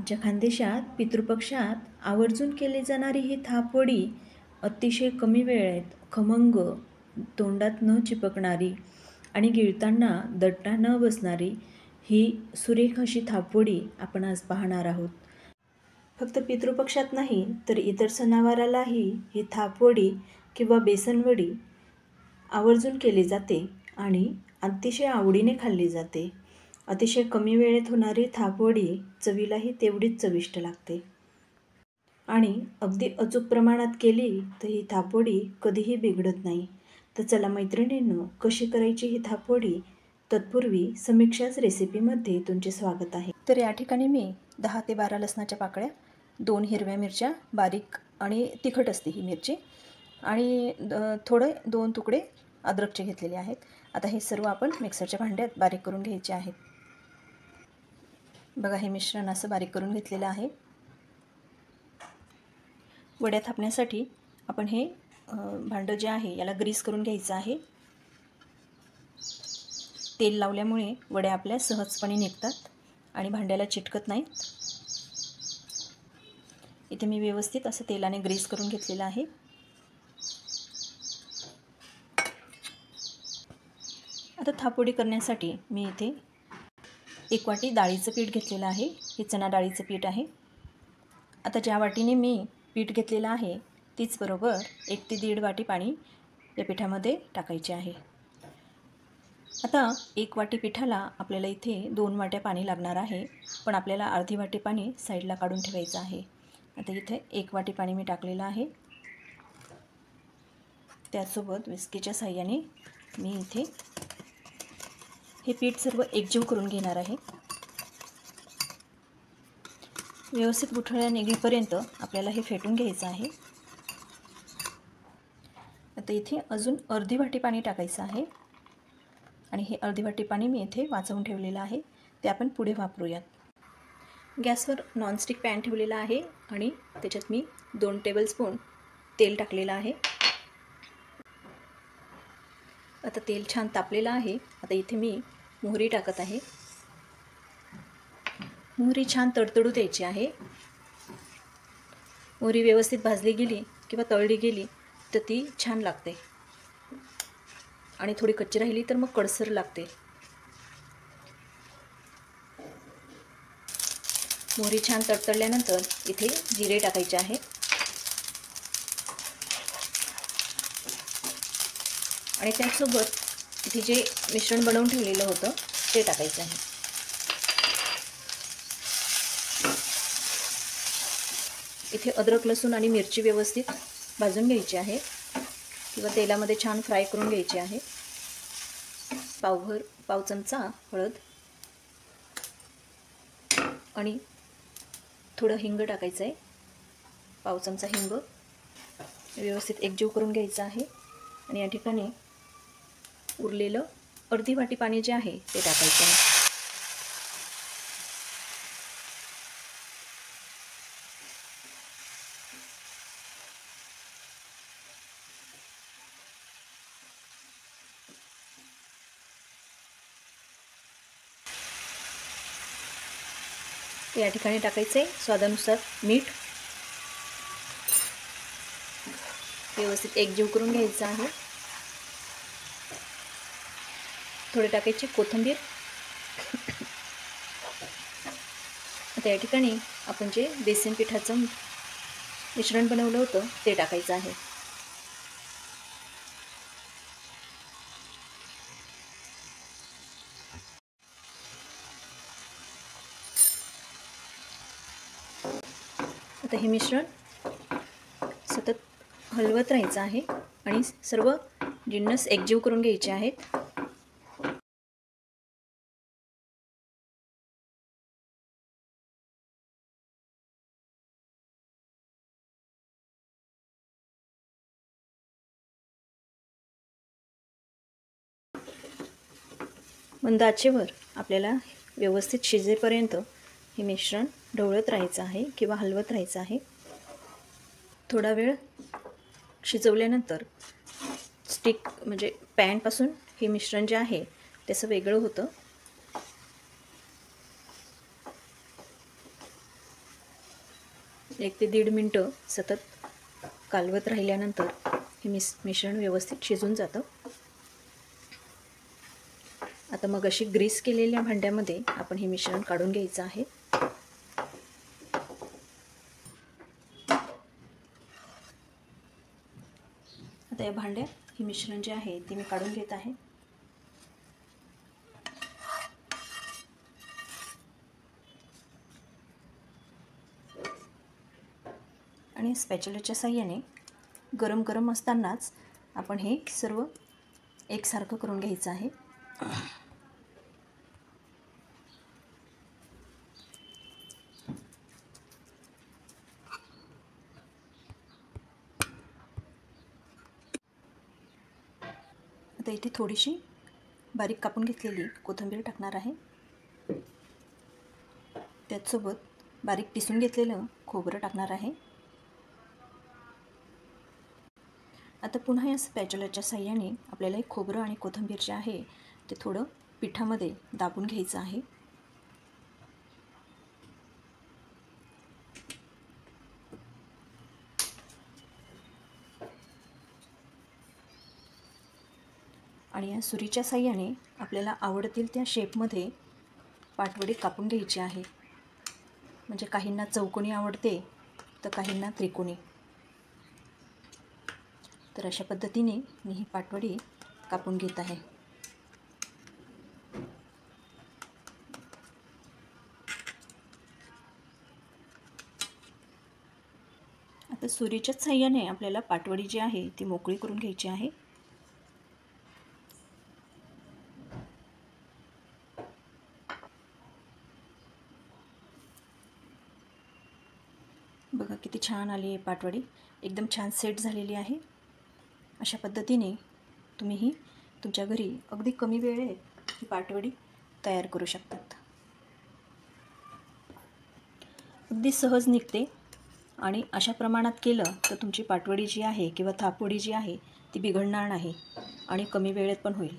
आमच्या खानदेशात पितृपक्षात आवर्जून केली जाणारी ही थापवडी अतिशय कमी वेळेत खमंग, तोंडात न चिपकणारी आणि गिळताना दट्टा न बसणारी ही सुरेख अशी थापवडी आपण आज पाहणार आहोत. फक्त पितृपक्षात नाही तर इतर सणावारालाही ही थापवडी किंवा बेसनवडी आवर्जून केली जाते आणि अतिशय आवडीने खाल्ली जाते. अतिशय कमी वेळेत होणारी थापवडी चवीलाही तेवढीच चविष्ट लागते आणि अगदी अचूक प्रमाणात केली तर ही थापवडी कधीही बिघडत नाही. तर चला मैत्रिणींनो, कशी करायची ही थापवडी तत्पूर्वी समीक्षाच रेसिपीमध्ये तुमचे स्वागत आहे. तर या ठिकाणी मी 10 ते 12 लसणाच्या पाकळ्या, 2 हिरव्या मिरच्या बारीक आणि तिखट असते ही मिरची आणि थोडे 2 तुकडे अद्रकचे घेतलेले आहेत. आता हे सर्व आपण मिक्सरच्या भांड्यात बारीक करून घ्यायचे आहेत. बघा, हे मिश्रण असं बारीक करून घेतलेलं आहे. वड्या थापण्यासाठी आपण हे भांडं जे आहे याला ग्रीस करून घ्यायचं आहे. तेल लावल्यामुळे वड्या आपल्या सहजपणे निघतात आणि भांड्याला चिटकत नाहीत. इथे मी व्यवस्थित असं तेलाने ग्रीस करून घेतलेलं आहे. आता थापवडी करण्यासाठी मी इथे 1 वाटी डाळीचं पीठ घेतलेलं आहे. हे चणा डाळीचं पीठ आहे. आता ज्या वाटीने मी पीठ घेतलेलं आहे तीच बरोबर 1 ते 1.5 वाटी पाणी या पिठामध्ये टाकायचे आहे. आता 1 वाटी पिठाला आपल्याला इथे 2 वाट्या पाणी लागणार आहे, पण आपल्याला अर्धी वाटी पाणी साईडला काढून ठेवायचं आहे. आता इथे 1 वाटी पाणी मी टाकलेलं आहे. त्यासोबत विस्कीच्या साहाय्याने मी इथे हे पीठ सर्व एकजीव करून घेणार आहे. व्यवस्थित गुठळ्या निघेपर्यंत आपल्याला हे फेटून घ्यायचं आहे. आता इथे अजून अर्धी वाटी पाणी टाकायचं आहे आणि हे अर्धी वाटी पाणी मी इथे वाचवून ठेवलेलं आहे, ते आपण पुढे वापरूयात. गॅसवर नॉनस्टिक पॅन ठेवलेला आहे आणि त्याच्यात मी 2 टेबलस्पून तेल टाकलेलं आहे. आता तेल छान तापलेलं आहे. आता इथे मी मोहरी टाकत आहे. मोहरी छान तडतडू द्यायची आहे. मोहरी व्यवस्थित भाजली गेली किंवा तळली गेली तर ती छान लागते आणि थोडी कच्ची राहिली तर मग कडसर लागते. मोहरी छान तडतडल्यानंतर इथे जिरे टाकायचे आहे. आणि त्याचसोबत इथे जे मिश्रण बनवून ठेवलेलं होतं ते टाकायचं आहे. इथे अद्रक, लसूण आणि मिरची व्यवस्थित भाजून घ्यायची आहे किंवा तेलामध्ये छान फ्राय करून घ्यायची आहे. पाव चमचा हळद आणि थोडं हिंग टाकायचं आहे. पाव चमचा हिंग व्यवस्थित एकजीव करून घ्यायचं आहे आणि या ठिकाणी उरलेलं अर्धी वाटी पाणी जे आहे ते टाकायचं आहे. या ठिकाणी टाकायचं आहे स्वादानुसार मीठ. व्यवस्थित एकजीव करून घ्यायचं आहे. थोडे टाकायचे कोथिंबीर. आता या ठिकाणी आपण जे बेसन पिठाचं मिश्रण बनवलं होतं ते टाकायचं आहे. आता हे मिश्रण सतत हलवत राहायचं आहे आणि सर्व जिन्नस एकजीव करून घ्यायचे आहेत. मंद आचेवर आपल्याला व्यवस्थित शिजेपर्यंत हे मिश्रण ढवळत राहायचं आहे किंवा हलवत राहायचं आहे. थोडा वेळ शिजवल्यानंतर स्टिक म्हणजे पॅनपासून हे मिश्रण जे आहे त्याचं वेगळं होतं. 1 ते 1.5 मिनटं सतत कालवत राहिल्यानंतर हे मिश्रण व्यवस्थित शिजून जातं. आता मग अशी ग्रीस केलेल्या भांड्यामध्ये आपण हे मिश्रण काढून घ्यायचं आहे. आता या भांड्यात हे मिश्रण जे आहे ते मी काढून घेत आहे. आणि स्पॅच्युलाच्या साहाय्याने गरम गरम असतानाच आपण हे सर्व एकसारखं करून घ्यायचं आहे. आता इथे थोडीशी बारीक कापून घेतलेली कोथिंबीर टाकणार आहे. त्याचसोबत बारीक पिसून घेतलेलं खोबरं टाकणार आहे. आता पुन्हा या स्पॅच्युलाच्या साहाय्याने आपल्याला एक खोबरं आणि कोथिंबीर जे आहे ते थोडं पिठामध्ये दाबून घ्यायचं आहे. आणि या सुरीच्या साहाय्याने आपल्याला आवडतील त्या शेपमध्ये पाटवडी कापून घ्यायची आहे. म्हणजे काहींना चौकोनी आवडते तर काहींना त्रिकोणी. तर अशा पद्धतीने मी ही पाटवडी कापून घेत आहे. आता सुरीच्याच साहाय्याने आपल्याला पाटवडी जी आहे ती मोकळी करून घ्यायची आहे. बघा किती छान आली आहे पाटवडी, एकदम छान सेट झालेली आहे. अशा पद्धतीने तुम्हीही तुमच्या घरी अगदी कमी वेळेत ही पाटवडी तयार करू शकतात. अगदी सहज निघते आणि अशा प्रमाणात केलं तर तुमची पाटवडी जी आहे किंवा थापवडी जी आहे ती बिघडणार नाही आणि कमी वेळेत पण होईल.